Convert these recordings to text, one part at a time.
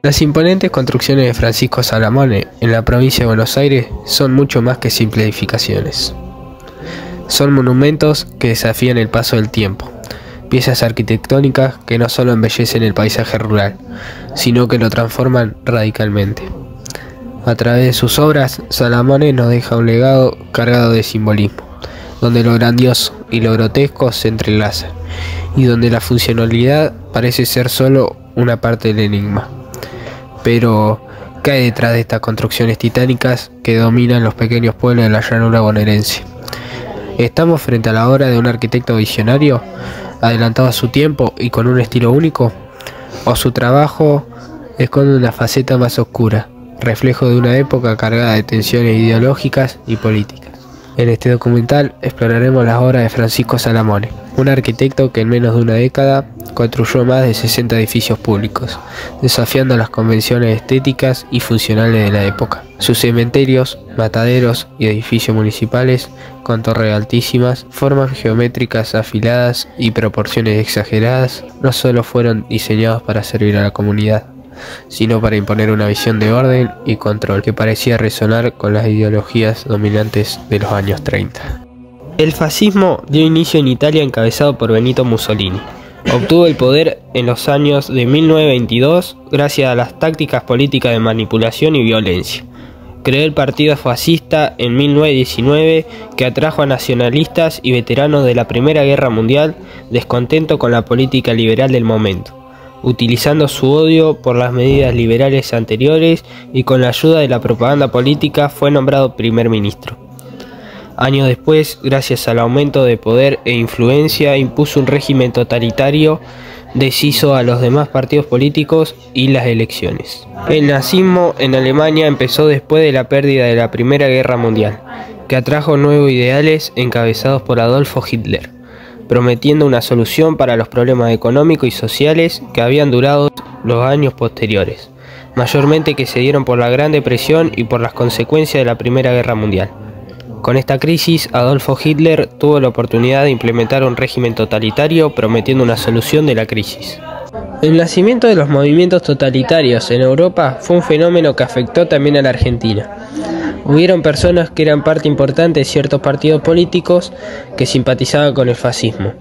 Las imponentes construcciones de Francisco Salamone en la provincia de Buenos Aires son mucho más que simples edificaciones. Son monumentos que desafían el paso del tiempo, piezas arquitectónicas que no solo embellecen el paisaje rural, sino que lo transforman radicalmente. A través de sus obras, Salamone nos deja un legado cargado de simbolismo, donde lo grandioso y lo grotesco se entrelazan, y donde la funcionalidad parece ser solo una parte del enigma. Pero, ¿qué hay detrás de estas construcciones titánicas que dominan los pequeños pueblos de la llanura bonaerense? ¿Estamos frente a la obra de un arquitecto visionario, adelantado a su tiempo y con un estilo único? ¿O su trabajo esconde una faceta más oscura, reflejo de una época cargada de tensiones ideológicas y políticas? En este documental exploraremos las obras de Francisco Salamone, un arquitecto que en menos de una década construyó más de 60 edificios públicos, desafiando las convenciones estéticas y funcionales de la época. Sus cementerios, mataderos y edificios municipales, con torres altísimas, formas geométricas afiladas y proporciones exageradas, no solo fueron diseñados para servir a la comunidad, sino para imponer una visión de orden y control que parecía resonar con las ideologías dominantes de los años 30. El fascismo dio inicio en Italia encabezado por Benito Mussolini. Obtuvo el poder en los años de 1922 gracias a las tácticas políticas de manipulación y violencia. Creó el partido fascista en 1919 que atrajo a nacionalistas y veteranos de la Primera Guerra Mundial descontentos con la política liberal del momento, utilizando su odio por las medidas liberales anteriores y con la ayuda de la propaganda política fue nombrado primer ministro. Años después, gracias al aumento de poder e influencia, impuso un régimen totalitario, deshizo a los demás partidos políticos y las elecciones. El nazismo en Alemania empezó después de la pérdida de la Primera Guerra Mundial, que atrajo nuevos ideales encabezados por Adolfo Hitler, prometiendo una solución para los problemas económicos y sociales que habían durado los años posteriores, mayormente que se dieron por la Gran Depresión y por las consecuencias de la Primera Guerra Mundial. Con esta crisis, Adolfo Hitler tuvo la oportunidad de implementar un régimen totalitario prometiendo una solución de la crisis. El nacimiento de los movimientos totalitarios en Europa fue un fenómeno que afectó también a la Argentina. Hubieron personas que eran parte importante de ciertos partidos políticos que simpatizaban con el fascismo.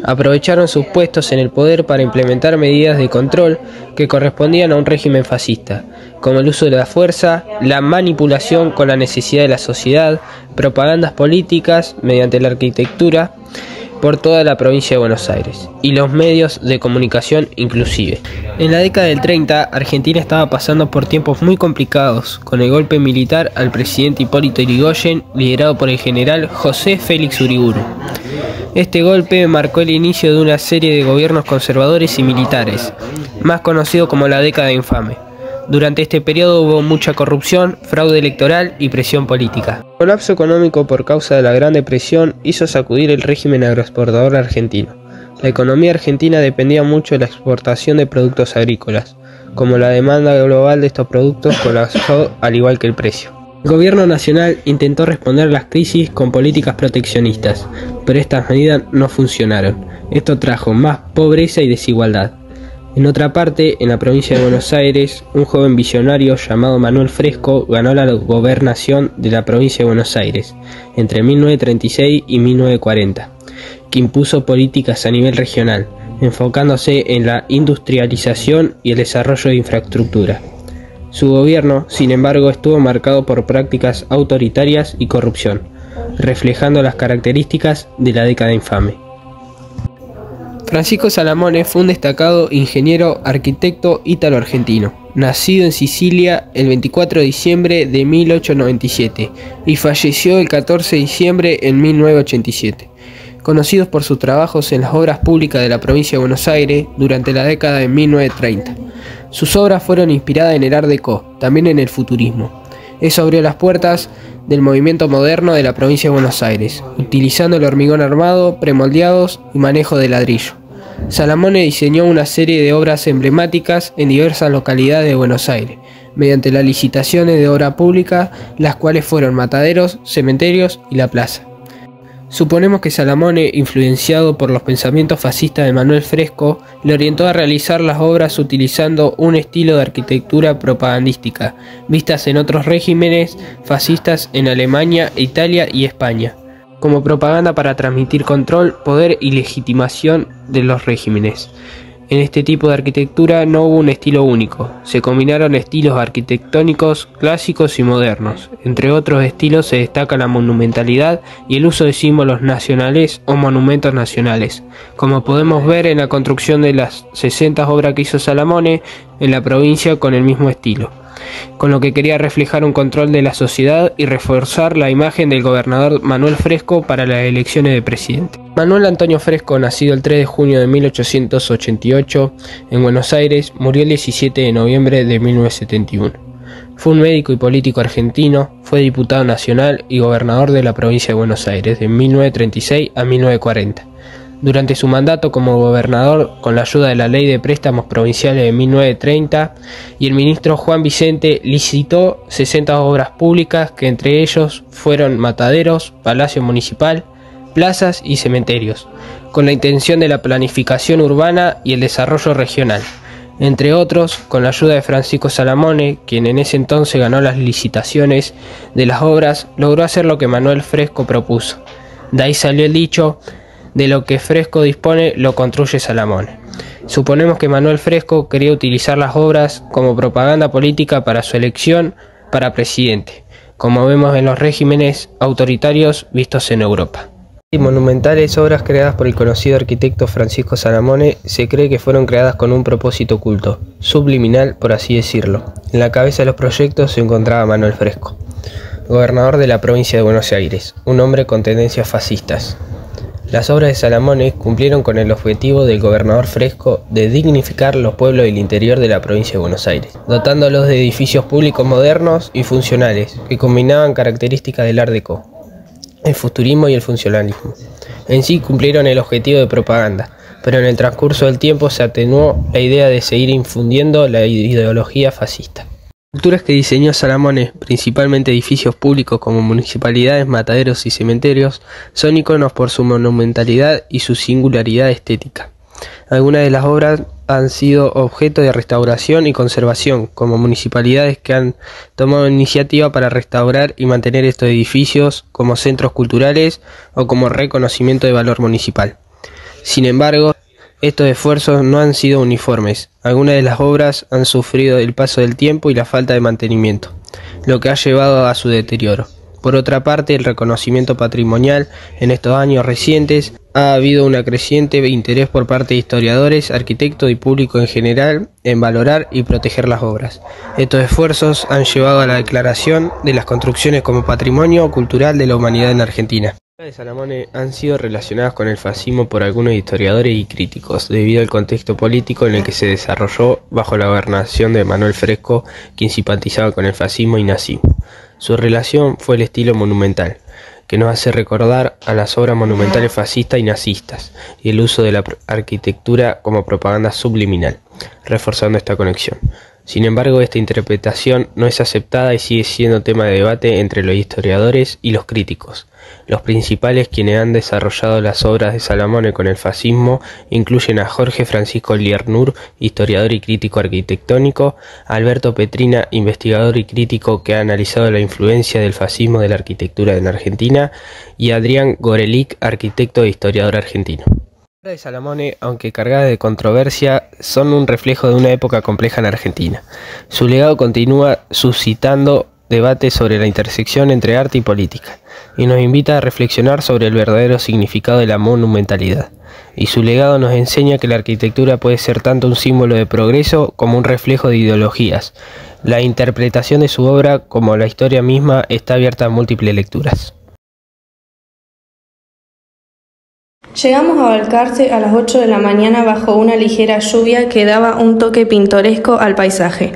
Aprovecharon sus puestos en el poder para implementar medidas de control que correspondían a un régimen fascista, como el uso de la fuerza, la manipulación con la necesidad de la sociedad, propagandas políticas mediante la arquitectura por toda la provincia de Buenos Aires y los medios de comunicación inclusive. En la década del 30, Argentina estaba pasando por tiempos muy complicados, con el golpe militar al presidente Hipólito Yrigoyen, liderado por el general José Félix Uriburu. Este golpe marcó el inicio de una serie de gobiernos conservadores y militares, más conocido como la década infame. Durante este periodo hubo mucha corrupción, fraude electoral y presión política. El colapso económico por causa de la Gran Depresión hizo sacudir el régimen agroexportador argentino. La economía argentina dependía mucho de la exportación de productos agrícolas, como la demanda global de estos productos colapsó al igual que el precio. El gobierno nacional intentó responder a las crisis con políticas proteccionistas, pero estas medidas no funcionaron. Esto trajo más pobreza y desigualdad. En otra parte, en la provincia de Buenos Aires, un joven visionario llamado Manuel Fresco ganó la gobernación de la provincia de Buenos Aires entre 1936 y 1940, que impuso políticas a nivel regional, enfocándose en la industrialización y el desarrollo de infraestructura. Su gobierno, sin embargo, estuvo marcado por prácticas autoritarias y corrupción, reflejando las características de la década infame. Francisco Salamone fue un destacado ingeniero arquitecto ítalo-argentino, nacido en Sicilia el 24 de diciembre de 1897 y falleció el 14 de diciembre en 1987. Conocidos por sus trabajos en las obras públicas de la provincia de Buenos Aires durante la década de 1930. Sus obras fueron inspiradas en el Art Deco, también en el futurismo. Eso abrió las puertas del movimiento moderno de la provincia de Buenos Aires, utilizando el hormigón armado, premoldeados y manejo de ladrillo. Salamone diseñó una serie de obras emblemáticas en diversas localidades de Buenos Aires, mediante las licitaciones de obra pública, las cuales fueron mataderos, cementerios y la plaza. Suponemos que Salamone, influenciado por los pensamientos fascistas de Manuel Fresco, le orientó a realizar las obras utilizando un estilo de arquitectura propagandística, vistas en otros regímenes fascistas en Alemania, Italia y España, como propaganda para transmitir control, poder y legitimación de los regímenes. En este tipo de arquitectura no hubo un estilo único, se combinaron estilos arquitectónicos clásicos y modernos. Entre otros estilos se destaca la monumentalidad y el uso de símbolos nacionales o monumentos nacionales, como podemos ver en la construcción de las 60 obras que hizo Salamone en la provincia con el mismo estilo, con lo que quería reflejar un control de la sociedad y reforzar la imagen del gobernador Manuel Fresco para las elecciones de presidente. Manuel Antonio Fresco, nacido el 3 de junio de 1888 en Buenos Aires, murió el 17 de noviembre de 1971. Fue un médico y político argentino, fue diputado nacional y gobernador de la provincia de Buenos Aires de 1936 a 1940. Durante su mandato como gobernador, con la ayuda de la Ley de Préstamos Provinciales de 1930 y el ministro Juan Vicente, licitó 60 obras públicas que entre ellos fueron mataderos, palacio municipal, plazas y cementerios, con la intención de la planificación urbana y el desarrollo regional. Entre otros, con la ayuda de Francisco Salamone, quien en ese entonces ganó las licitaciones de las obras, logró hacer lo que Manuel Fresco propuso. De ahí salió el dicho: de lo que Fresco dispone, lo construye Salamone. Suponemos que Manuel Fresco quería utilizar las obras como propaganda política para su elección para presidente, como vemos en los regímenes autoritarios vistos en Europa. Monumentales obras creadas por el conocido arquitecto Francisco Salamone se cree que fueron creadas con un propósito oculto, subliminal por así decirlo. En la cabeza de los proyectos se encontraba Manuel Fresco, gobernador de la provincia de Buenos Aires, un hombre con tendencias fascistas. Las obras de Salamone cumplieron con el objetivo del gobernador Fresco de dignificar los pueblos del interior de la provincia de Buenos Aires, dotándolos de edificios públicos modernos y funcionales que combinaban características del Art Deco, el futurismo y el funcionalismo. En sí cumplieron el objetivo de propaganda, pero en el transcurso del tiempo se atenuó la idea de seguir infundiendo la ideología fascista. Las estructuras que diseñó Salamone, principalmente edificios públicos como municipalidades, mataderos y cementerios, son iconos por su monumentalidad y su singularidad estética. Algunas de las obras han sido objeto de restauración y conservación, como municipalidades que han tomado iniciativa para restaurar y mantener estos edificios como centros culturales o como reconocimiento de valor municipal. Sin embargo, estos esfuerzos no han sido uniformes. Algunas de las obras han sufrido el paso del tiempo y la falta de mantenimiento, lo que ha llevado a su deterioro. Por otra parte, el reconocimiento patrimonial en estos años recientes ha habido un creciente interés por parte de historiadores, arquitectos y público en general en valorar y proteger las obras. Estos esfuerzos han llevado a la declaración de las construcciones como patrimonio cultural de la humanidad en Argentina. Las obras de Salamone han sido relacionadas con el fascismo por algunos historiadores y críticos, debido al contexto político en el que se desarrolló bajo la gobernación de Manuel Fresco, quien simpatizaba con el fascismo y nazismo. Su relación fue el estilo monumental, que nos hace recordar a las obras monumentales fascistas y nazistas, y el uso de la arquitectura como propaganda subliminal, reforzando esta conexión. Sin embargo, esta interpretación no es aceptada y sigue siendo tema de debate entre los historiadores y los críticos. Los principales quienes han desarrollado las obras de Salamone con el fascismo incluyen a Jorge Francisco Liernur, historiador y crítico arquitectónico, a Alberto Petrina, investigador y crítico que ha analizado la influencia del fascismo de la arquitectura en Argentina, y a Adrián Gorelick, arquitecto e historiador argentino. Las obras de Salamone, aunque cargadas de controversia, son un reflejo de una época compleja en Argentina. Su legado continúa suscitando debate sobre la intersección entre arte y política, y nos invita a reflexionar sobre el verdadero significado de la monumentalidad. Y su legado nos enseña que la arquitectura puede ser tanto un símbolo de progreso como un reflejo de ideologías. La interpretación de su obra, como la historia misma, está abierta a múltiples lecturas. Llegamos a Balcarce a las 8 de la mañana bajo una ligera lluvia que daba un toque pintoresco al paisaje.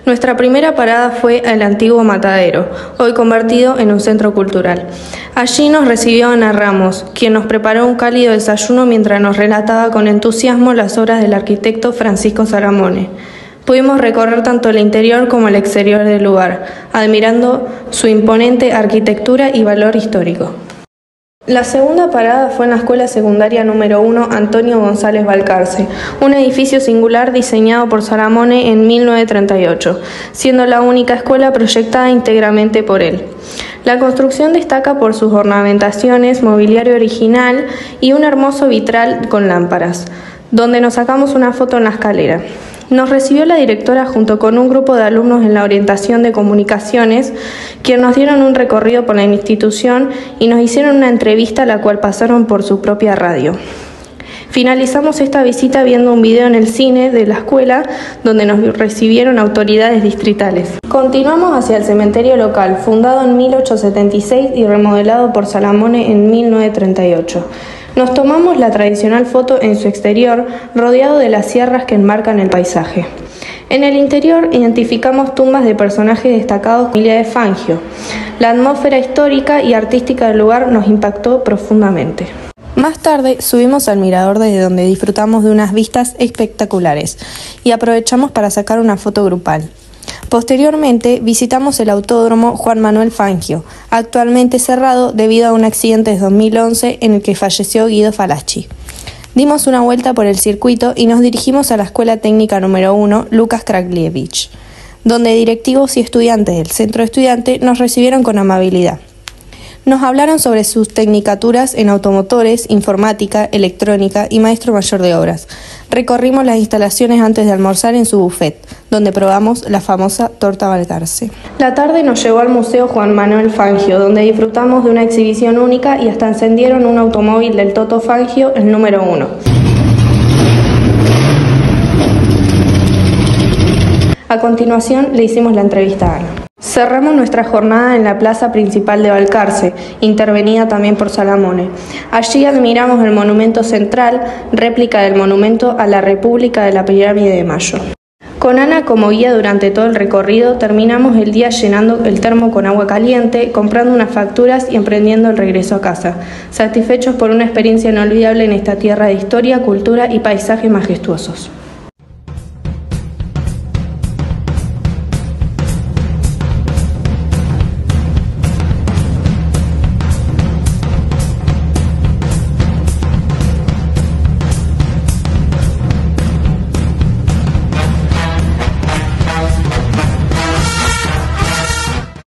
Nuestra primera parada fue el antiguo matadero, hoy convertido en un centro cultural. Allí nos recibió Ana Ramos, quien nos preparó un cálido desayuno mientras nos relataba con entusiasmo las obras del arquitecto Francisco Salamone. Pudimos recorrer tanto el interior como el exterior del lugar, admirando su imponente arquitectura y valor histórico. La segunda parada fue en la Escuela Secundaria número 1 Antonio González Balcarce, un edificio singular diseñado por Salamone en 1938, siendo la única escuela proyectada íntegramente por él. La construcción destaca por sus ornamentaciones, mobiliario original y un hermoso vitral con lámparas, donde nos sacamos una foto en la escalera. Nos recibió la directora junto con un grupo de alumnos en la orientación de comunicaciones, quienes nos dieron un recorrido por la institución y nos hicieron una entrevista, la cual pasaron por su propia radio. Finalizamos esta visita viendo un video en el cine de la escuela, donde nos recibieron autoridades distritales. Continuamos hacia el cementerio local, fundado en 1876 y remodelado por Salamone en 1938. Nos tomamos la tradicional foto en su exterior, rodeado de las sierras que enmarcan el paisaje. En el interior identificamos tumbas de personajes destacados de la familia de Fangio. La atmósfera histórica y artística del lugar nos impactó profundamente. Más tarde subimos al mirador, desde donde disfrutamos de unas vistas espectaculares y aprovechamos para sacar una foto grupal. Posteriormente visitamos el Autódromo Juan Manuel Fangio, actualmente cerrado debido a un accidente de 2011 en el que falleció Guido Falacci. Dimos una vuelta por el circuito y nos dirigimos a la Escuela Técnica número 1 Lucas Kraglievich, donde directivos y estudiantes del centro estudiante nos recibieron con amabilidad. Nos hablaron sobre sus tecnicaturas en automotores, informática, electrónica y maestro mayor de obras. Recorrimos las instalaciones antes de almorzar en su buffet, donde probamos la famosa torta Balcarce. La tarde nos llevó al Museo Juan Manuel Fangio, donde disfrutamos de una exhibición única y hasta encendieron un automóvil del Toto Fangio, el número 1. A continuación le hicimos la entrevista a Ana. Cerramos nuestra jornada en la plaza principal de Balcarce, intervenida también por Salamone. Allí admiramos el monumento central, réplica del monumento a la República de la Pirámide de Mayo. Con Ana como guía durante todo el recorrido, terminamos el día llenando el termo con agua caliente, comprando unas facturas y emprendiendo el regreso a casa, satisfechos por una experiencia inolvidable en esta tierra de historia, cultura y paisajes majestuosos.